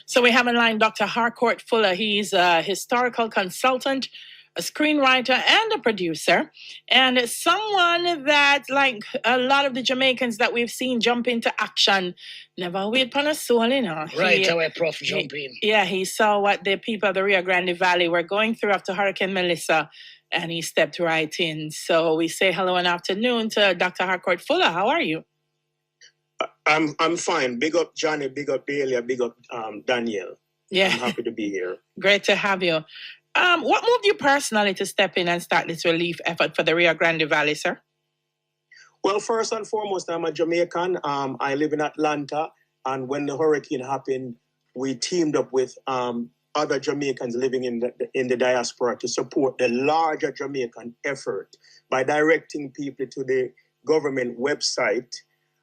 So we have in line Dr. Harcourt Fuller. He's a historical consultant, a screenwriter, and a producer, and someone that, like a lot of the Jamaicans that we've seen jump into action, never wait upon a soul, you know. Right away, Prof. Jump in. Yeah, he saw what the people of the Rio Grande Valley were going through after Hurricane Melissa, and he stepped right in. So we say hello and afternoon to Dr. Harcourt Fuller. How are you? I'm fine. Big up Johnny, big up Delia, big up Danielle. Yeah. I'm happy to be here. Great to have you. What moved you personally to step in and start this relief effort for the Rio Grande Valley, sir? Well, first and foremost, I'm a Jamaican. I live in Atlanta, and when the hurricane happened, we teamed up with other Jamaicans living in the diaspora to support the larger Jamaican effort by directing people to the government website.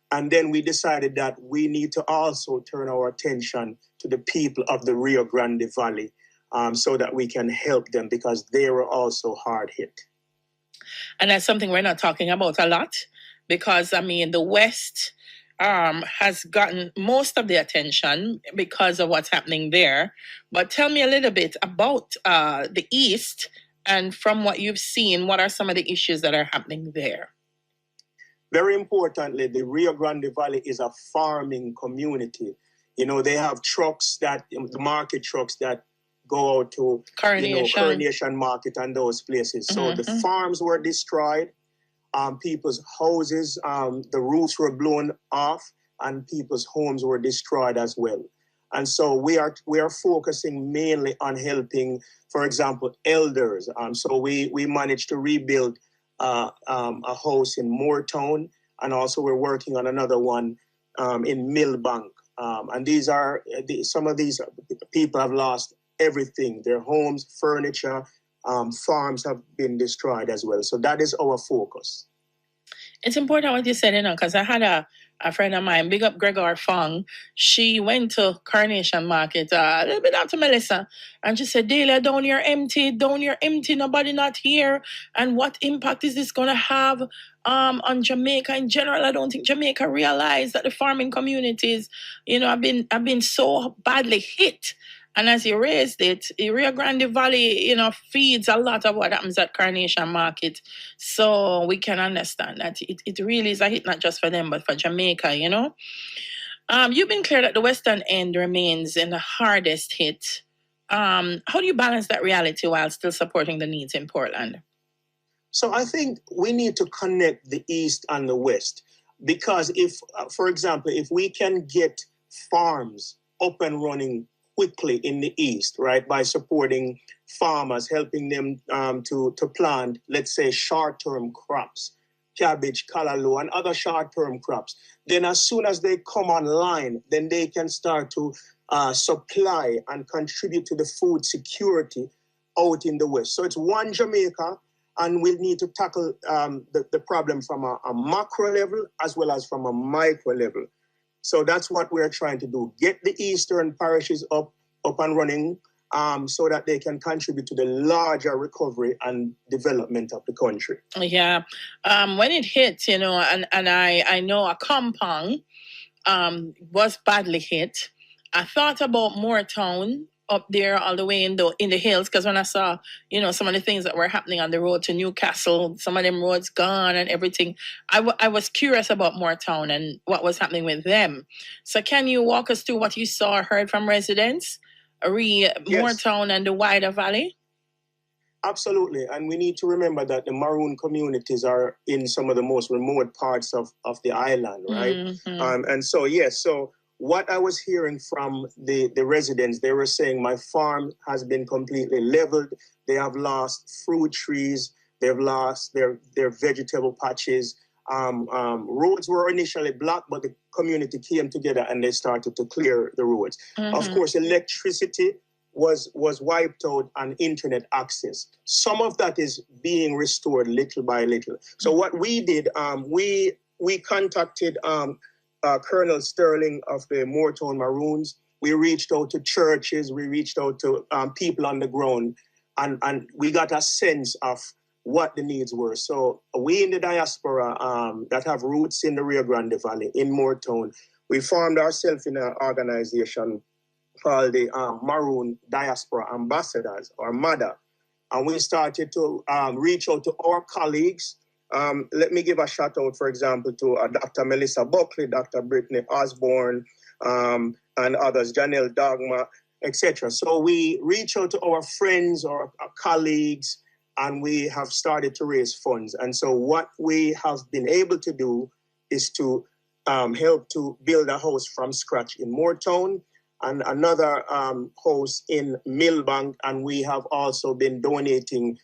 And then we decided that we need to also turn our attention to the people of the Rio Grande Valley so that we can help them because they were also hard hit. And that's something we're not talking about a lot because, I mean, the West has gotten most of the attention because of what's happening there. But tell me a little bit about the East, and from what you've seen, what are some of the issues that are happening there? Very importantly, the Rio Grande Valley is a farming community. You know, they have trucks the market trucks that go out to Coronation Market and those places. So the farms were destroyed, people's houses, the roofs were blown off, and people's homes were destroyed as well. And so we are focusing mainly on helping, for example, elders. So we managed to rebuild a house in Moortown, and also we're working on another one in Millbank. And these are some of these people have lost everything. Their homes, furniture, farms have been destroyed as well. So that is our focus. It's important what you said, you know, because I had a friend of mine, big up Gregor Fong. She went to Coronation Market a little bit after Melissa, and she said, Delia, down here empty, nobody not here. And what impact is this going to have on Jamaica in general? I don't think Jamaica realized that the farming communities, you know, have been so badly hit. And as you raised it, the Rio Grande Valley, you know, feeds a lot of what happens at Coronation Market. So we can understand that it really is a hit, not just for them, but for Jamaica, you know. You've been clear that the Western end remains in the hardest hit. How do you balance that reality while still supporting the needs in Portland? So I think we need to connect the East and the West. Because if, for example, if we can get farms up and running quickly in the East, right, by supporting farmers, helping them to plant, let's say, short-term crops, cabbage, callaloo, and other short-term crops. Then as soon as they come online, then they can start to supply and contribute to the food security out in the West. So it's one Jamaica, and we need to tackle the problem from a macro level as well as from a micro level. So that's what we're trying to do. Get the eastern parishes up and running so that they can contribute to the larger recovery and development of the country. Yeah. When it hit, you know, and I know a compound was badly hit. I thought about Moortown up there all the way in the hills, because when I saw, you know, some of the things that were happening on the road to Newcastle, some of them roads gone and everything, I was curious about Moortown and what was happening with them. So can you walk us through what you saw or heard from residents, Moortown and the wider valley? Absolutely. And we need to remember that the Maroon communities are in some of the most remote parts of the island, right? Mm-hmm. And so, yes, so what I was hearing from the residents, they were saying my farm has been completely leveled. They have lost fruit trees. They've lost their vegetable patches. Roads were initially blocked, but the community came together and they started to clear the roads. Mm-hmm. Of course, electricity was wiped out and internet access. Some of that is being restored little by little. So what we did, we contacted Colonel Sterling of the Moortown Maroons. We reached out to churches, we reached out to people on the ground, and we got a sense of what the needs were. So we in the diaspora that have roots in the Rio Grande Valley, in Moortown, we formed ourselves in an organization called the Maroon Diaspora Ambassadors, or MADA. And we started to reach out to our colleagues. Let me give a shout out, for example, to Dr. Melissa Buckley, Dr. Brittany Osborne, and others, Janelle Dogma, etc. So we reach out to our friends or our colleagues, and we have started to raise funds. And so what we have been able to do is to help to build a house from scratch in Moortown, and another house in Millbank, and we have also been donating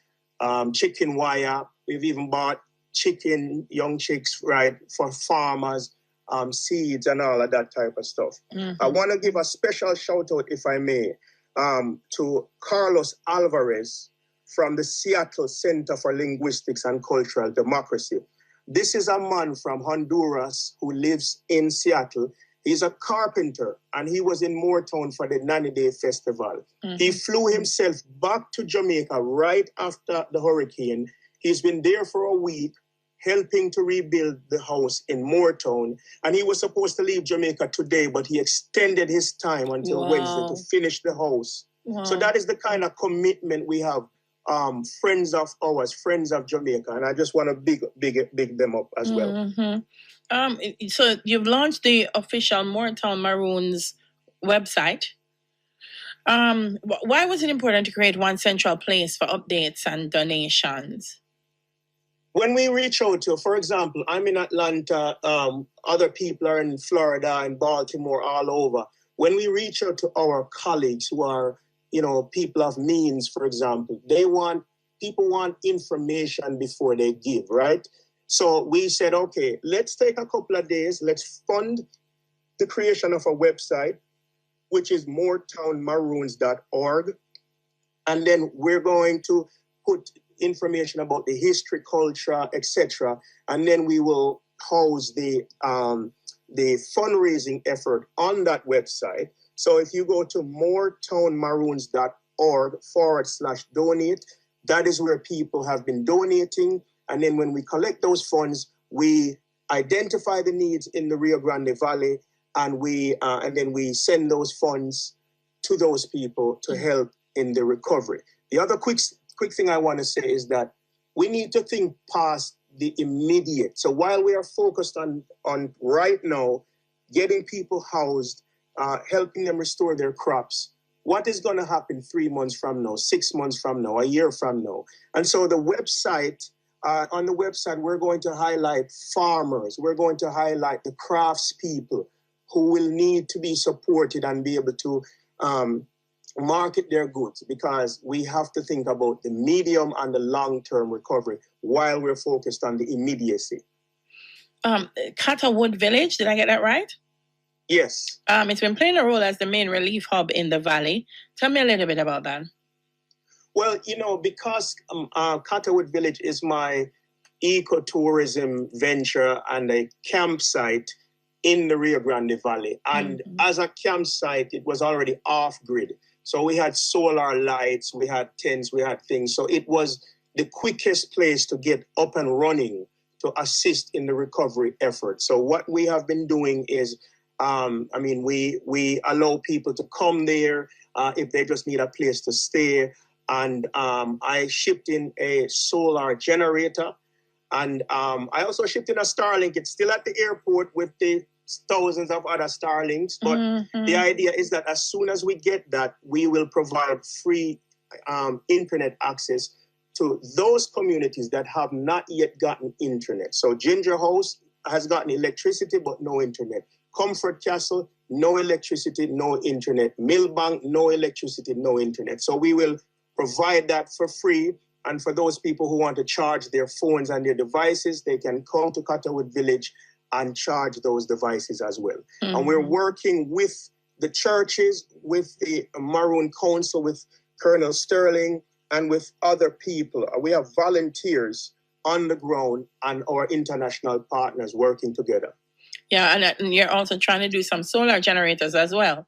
chicken wire. We've even bought chicken, young chicks, right, for farmers, seeds and all of that type of stuff. Mm-hmm. I want to give a special shout out, if I may, to Carlos Alvarez from the Seattle Center for Linguistics and Cultural Democracy. This is a man from Honduras who lives in Seattle. He's a carpenter, and he was in Moortown for the Nanny Day Festival. Mm-hmm. He flew himself back to Jamaica right after the hurricane. He's been there for a week, helping to rebuild the house in Moortown. And he was supposed to leave Jamaica today, but he extended his time until Wednesday to finish the house. Wow. So that is the kind of commitment we have. Friends of ours, friends of Jamaica, and I just want to big them up as well. Mm-hmm. So you've launched the official Moortown Maroons website. Why was it important to create one central place for updates and donations? When we reach out to, for example, I'm in Atlanta, other people are in Florida and Baltimore, all over. When we reach out to our colleagues who are, people of means, for example, people want information before they give, right? So we said, okay, let's take a couple of days, let's fund the creation of a website, which is moortownmaroons.org. And then we're going to put information about the history, culture, etc. And then we will house the fundraising effort on that website. So if you go to moortownmaroons.org/donate, that is where people have been donating. And then when we collect those funds, we identify the needs in the Rio Grande Valley, and then we send those funds to those people to help in the recovery. The other quick thing I want to say is that we need to think past the immediate. So while we are focused on right now getting people housed, helping them restore their crops, what is going to happen 3 months from now, 6 months from now, a year from now? And so the website, on the website, we're going to highlight farmers. We're going to highlight the craftspeople who will need to be supported and be able to market their goods, because we have to think about the medium and the long-term recovery while we're focused on the immediacy. Catterwood Village, did I get that right? Yes. It's been playing a role as the main relief hub in the valley. Tell me a little bit about that. Well, because Catterwood Village is my ecotourism venture and a campsite in the Rio Grande Valley. And as a campsite, it was already off-grid. So we had solar lights, we had tents, we had things. So it was the quickest place to get up and running to assist in the recovery effort. So what we have been doing is, we allow people to come there if they just need a place to stay. And I shipped in a solar generator. And I also shipped in a Starlink. It's still at the airport with the thousands of other Starlinks. But the idea is that as soon as we get that, we will provide free internet access to those communities that have not yet gotten internet. So Ginger House has gotten electricity, but no internet. Comfort Castle, no electricity, no internet. Millbank, no electricity, no internet. So we will provide that for free. And for those people who want to charge their phones and their devices, they can come to Catterwood Village and charge those devices as well. And we're working with the churches, with the Maroon Council, with Colonel Sterling, and with other people. We have volunteers on the ground and our international partners working together. Yeah, and you're also trying to do some solar generators as well.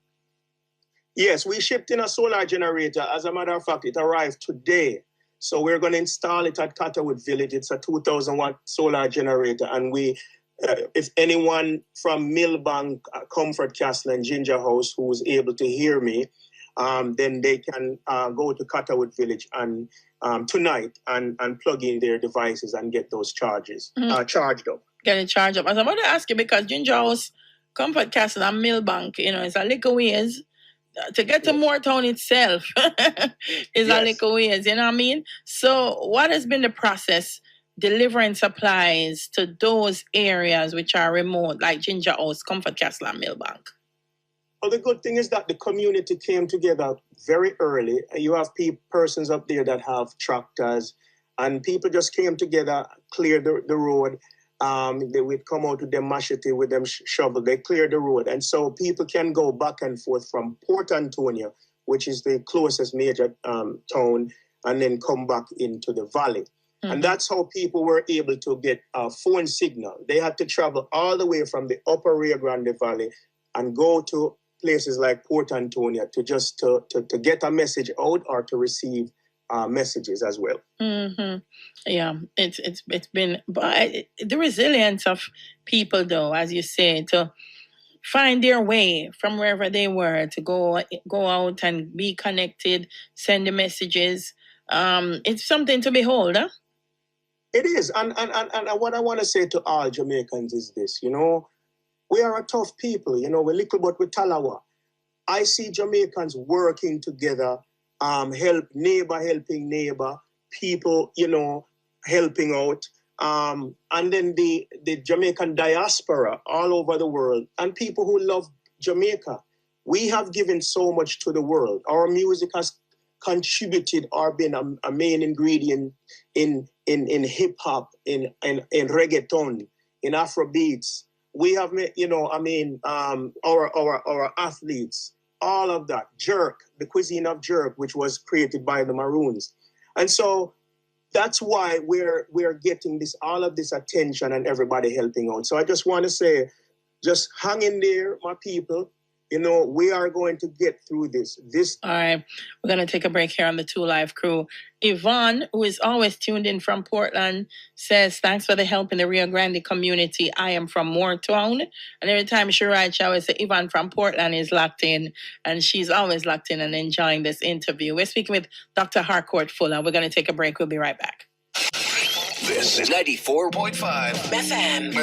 Yes, we shipped in a solar generator. As a matter of fact, it arrived today. So we're going to install it at Catterwood Village. It's a 2,000 watt solar generator. And we if anyone from Millbank, Comfort Castle, and Ginger House who is able to hear me, then they can go to Catterwood Village and tonight and plug in their devices and get those charged up. Get it charged up. I was about to ask you because Ginger House, Comfort Castle, and Millbank, it's a little ways. To get to Moortown itself is a little ways, you know what I mean? So what has been the process delivering supplies to those areas which are remote, like Ginger House, Comfort Castle, and Millbank? Well, the good thing is that the community came together very early. You have persons up there that have tractors, and people just came together, cleared the road. They would come out with their machete, with them shovel. They clear the road, and so people can go back and forth from Port Antonio, which is the closest major town, and then come back into the valley. Mm-hmm. And that's how people were able to get a phone signal. They had to travel all the way from the upper Rio Grande Valley and go to places like Port Antonio to just to get a message out or to receive messages as well. Mm-hmm. Yeah, it's been, but the resilience of people, though, as you say, to find their way from wherever they were to go out and be connected, send the messages. It's something to behold, huh? It is, and what I want to say to all Jamaicans is this: we are a tough people. We're little but we're talawa. I see Jamaicans working together. Help neighbor helping neighbor, people, helping out. And then the Jamaican diaspora all over the world and people who love Jamaica. We have given so much to the world. Our music has contributed or been a main ingredient in hip hop, in reggaeton, in Afrobeats. We have, our athletes. All of that, jerk, the cuisine of jerk, which was created by the Maroons. And so that's why we're getting all of this attention and everybody helping out. So I just want to say, just hang in there, my people. We are going to get through this. All right. We're going to take a break here on the 2 Live crew. Yvonne, who is always tuned in from Portland, says, thanks for the help in the Rio Grande community. I am from Moortown. And every time she writes, she always say, Yvonne from Portland is locked in. And she's always locked in and enjoying this interview. We're speaking with Dr. Harcourt Fuller. We're going to take a break. We'll be right back. This is 94.5 FM.